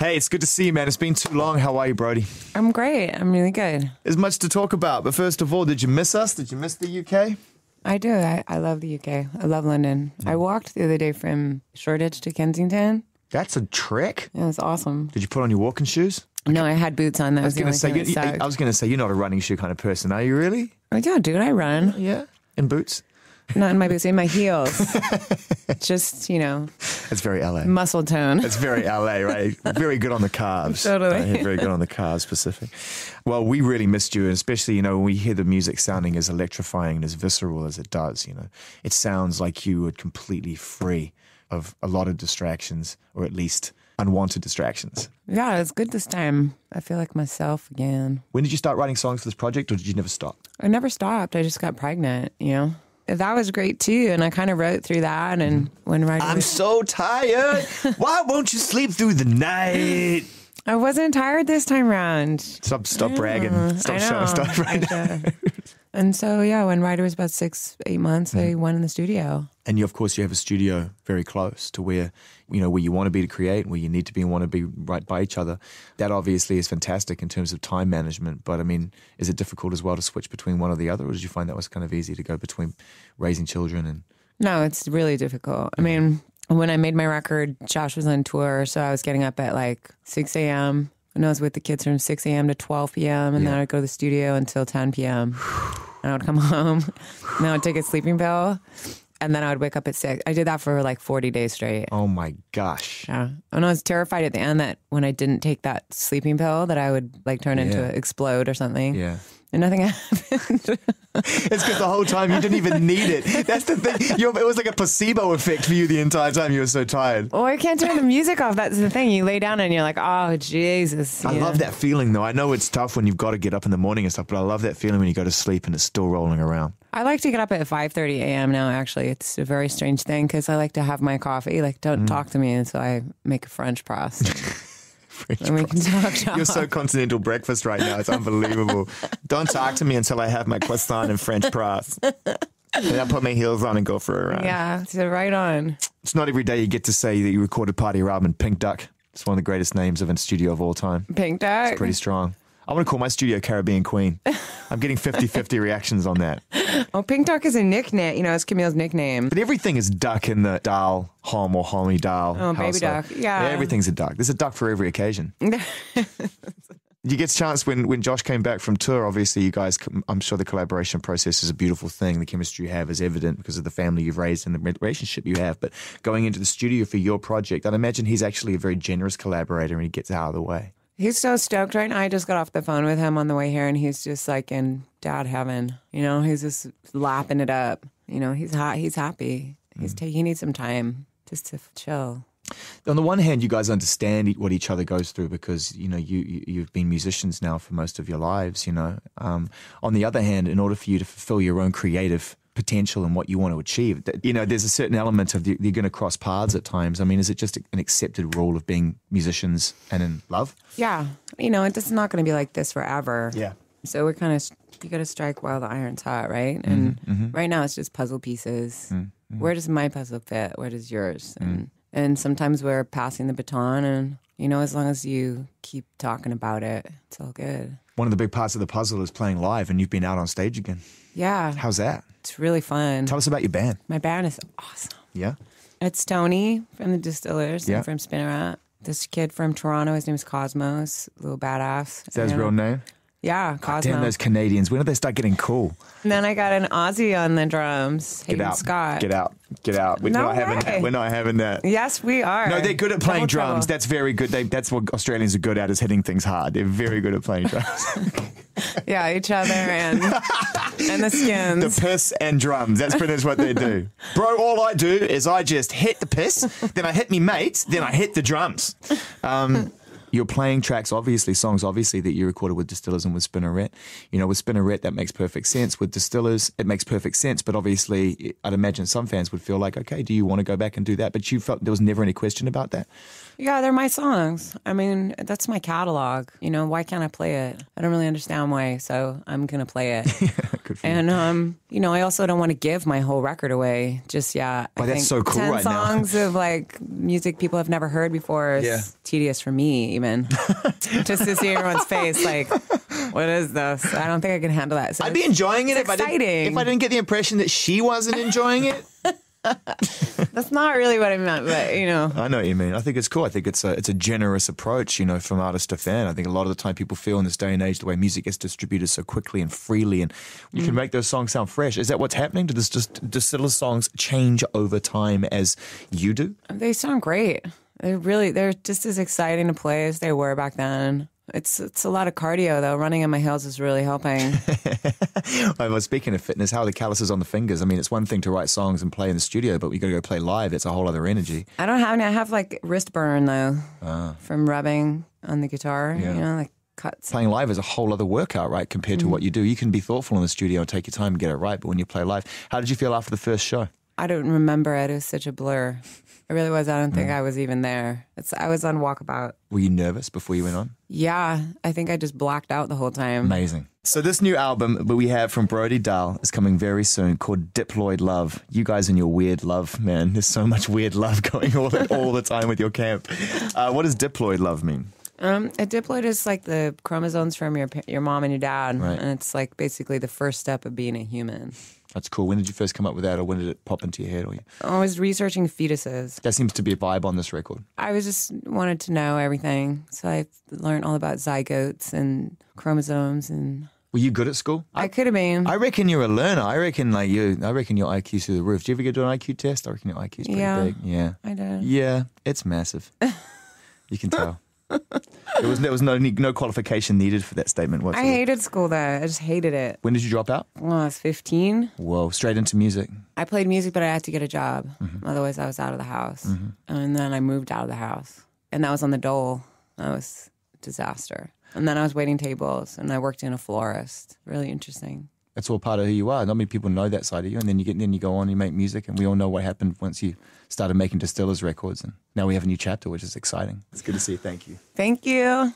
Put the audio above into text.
Hey, it's good to see you, man. It's been too long. How are you, Brody? I'm great. I'm really good. There's much to talk about, but first of all, did you miss us? Did you miss the UK? I do. I love the UK. I love London. I walked the other day from Shoreditch to Kensington. That's a trek. It was awesome. Did you put on your walking shoes? No, I had boots on. That was the only thing that sucked. I was going to say, you're not a running shoe kind of person, are you really? Oh, yeah, dude, I run. Yeah. In boots? Not in my boots, in my heels. Just, It's very LA. muscle tone. It's very LA, right? Very good on the calves. Totally. Right? Very good on the calves, specific. Well, we really missed you, and especially, when we hear the music sounding as electrifying and as visceral as it does, it sounds like you were completely free of a lot of distractions, or at least unwanted distractions. Yeah, it's good this time. I feel like myself again. When did you start writing songs for this project, or did you never stop? I never stopped. I just got pregnant, That was great too, and I kind of wrote through that. And when writing, I'm so tired. Why won't you sleep through the night? I wasn't tired this time around. Stop bragging. Stop showing stuff right now. And so, when Ryder was about 6-8 months, I went in the studio. And of course, you have a studio very close to where you want to be to create, where you need to be and want to be right by each other. That obviously is fantastic in terms of time management. But I mean, is it difficult as well to switch between one or the other? Or did you find that was kind of easy to go between raising children and... No, it's really difficult. I mean, when I made my record, Josh was on tour. So I was getting up at like 6 a.m. And I was with the kids from 6 a.m. to 12 p.m. And then I'd go to the studio until 10 p.m. And I would come home. And I would take a sleeping pill. And then I would wake up at 6. I did that for like 40 days straight. Oh my gosh. Yeah. And I was terrified at the end that when I didn't take that sleeping pill that I would like turn into explode or something. Yeah. And nothing happened. It's because the whole time you didn't even need it. That's the thing. It was like a placebo effect for you the entire time. You were so tired. Oh, I can't turn the music off. That's the thing. You lay down and you're like, oh, Jesus. I love that feeling, though. I know it's tough when you've got to get up in the morning and stuff, but I love that feeling when you go to sleep and it's still rolling around. I like to get up at 5:30 a.m. now, actually. It's a very strange thing because I like to have my coffee. Like, don't talk to me until I make a French press. And we can talk. You're so continental breakfast right now. It's unbelievable. Don't talk to me until I have my croissant and French press. And I'll put my heels on and go for a run. Yeah, so right on. It's not every day you get to say that you recorded part of your album in Pink Duck. It's one of the greatest names of a studio of all time. Pink Duck? It's pretty strong. I want to call my studio Caribbean Queen. I'm getting 50-50 reactions on that. Oh, Pink Duck is a nickname. It's Camille's nickname. But everything is duck in the Dalle, Hom or Homie Dalle. Oh, baby duck. Yeah. Everything's a duck. There's a duck for every occasion. You get a chance when Josh came back from tour, obviously you guys, I'm sure the collaboration process is a beautiful thing. The chemistry you have is evident because of the family you've raised and the relationship you have. But going into the studio for your project, I'd imagine he's actually a very generous collaborator and he gets out of the way. He's so stoked right now. I just got off the phone with him on the way here, and he's just like in dad heaven. He's just lapping it up. He's hot. He's happy. He needs some time just to chill. On the one hand, you guys understand what each other goes through because you've been musicians now for most of your lives. On the other hand, in order for you to fulfill your own creative potential and what you want to achieve, there's a certain element of you're going to cross paths at times. I mean, is it just an accepted rule of being musicians and in love? Yeah. It's not going to be like this forever. Yeah. So we're you got to strike while the iron's hot, right? And right now it's just puzzle pieces. Mm-hmm. Where does my puzzle fit? Where does yours? And sometimes we're passing the baton and, as long as you keep talking about it, it's all good. One of the big parts of the puzzle is playing live, and you've been out on stage again. Yeah. How's that? It's really fun. Tell us about your band. My band is awesome. Yeah? It's Tony from the Distillers. Yeah. I'm from Spinneret. This kid from Toronto, his name is Cosmos, little badass. Is that his real name? Yeah, Cosmo. Damn, those Canadians. When did they start getting cool? And then I got an Aussie on the drums. Get out. Scott. Get out. We're not having that. Yes, we are. No, they're good at playing drums. That's very good. That's what Australians are good at, is hitting things hard. They're very good at playing drums. Yeah, each other and the skins. The piss and drums. That's pretty much what they do. Bro, all I do is I just hit the piss, then I hit me mates, then I hit the drums. you're playing tracks, songs obviously that you recorded with Distillers and with Spinneret. You know, with Spinneret, that makes perfect sense. With Distillers, it makes perfect sense. But obviously, I'd imagine some fans would feel like, okay, do you want to go back and do that? But you felt there was never any question about that? Yeah, they're my songs. I mean, that's my catalog. You know, why can't I play it? I don't really understand why, so I'm going to play it. Good for you. And, you know, I also don't want to give my whole record away just yet. Oh, that's so cool 10 right now. songs of, like, music people have never heard before is tedious for me, even. Just to see everyone's face, like, what is this? I don't think I can handle that. So I'd be enjoying it if I didn't get the impression that she wasn't enjoying it. That's not really what I meant, but you know. I know what you mean. I think it's cool. I think it's a generous approach, you know, from artist to fan. I think a lot of the time people feel in this day and age the way music gets distributed so quickly and freely, and you can make those songs sound fresh. Is that what's happening? Do Distillers songs change over time as you do? They sound great. They're just as exciting to play as they were back then. It's a lot of cardio, though. Running on my heels is really helping. Well, speaking of fitness, how are the calluses on the fingers? I mean, it's one thing to write songs and play in the studio, but we got to go play live. It's a whole other energy. I don't have any. I have, like, wrist burn, though, from rubbing on the guitar, you know, like cuts. Playing live is a whole other workout, right, compared to what you do. You can be thoughtful in the studio and take your time and get it right, but when you play live, how did you feel after the first show? I don't remember it. It was such a blur. It really was. I don't think I was even there. I was on Walkabout. Were you nervous before you went on? Yeah, I think I just blacked out the whole time. Amazing. So this new album that we have from Brody Dalle is coming very soon, called Diploid Love. You guys and your weird love, man. There's so much weird love going all the time with your camp. What does Diploid Love mean? A diploid is like the chromosomes from your mom and your dad, right. And it's like basically the first step of being a human. That's cool. When did you first come up with that, or when did it pop into your head? I was researching fetuses. That seems to be a vibe on this record. I was just wanted to know everything, so I learned all about zygotes and chromosomes. And were you good at school? I could have been. I reckon you're a learner. I reckon your IQ's through the roof. Did you ever do an IQ test? I reckon your IQ's pretty big. Yeah, I did. Yeah, it's massive. You can tell. There was no qualification needed for that statement whatsoever. I hated school, though. I just hated it. When did you drop out? Well, I was 15. Whoa, straight into music. I played music, but I had to get a job. Otherwise, I was out of the house. And then I moved out of the house. And that was on the dole. That was a disaster. And then I was waiting tables, and I worked in a florist. Really interesting. That's all part of who you are. Not many people know that side of you. And then you go on, you make music, and we all know what happened once you started making Distillers records. And now we have a new chapter, which is exciting. It's good to see you. Thank you. Thank you.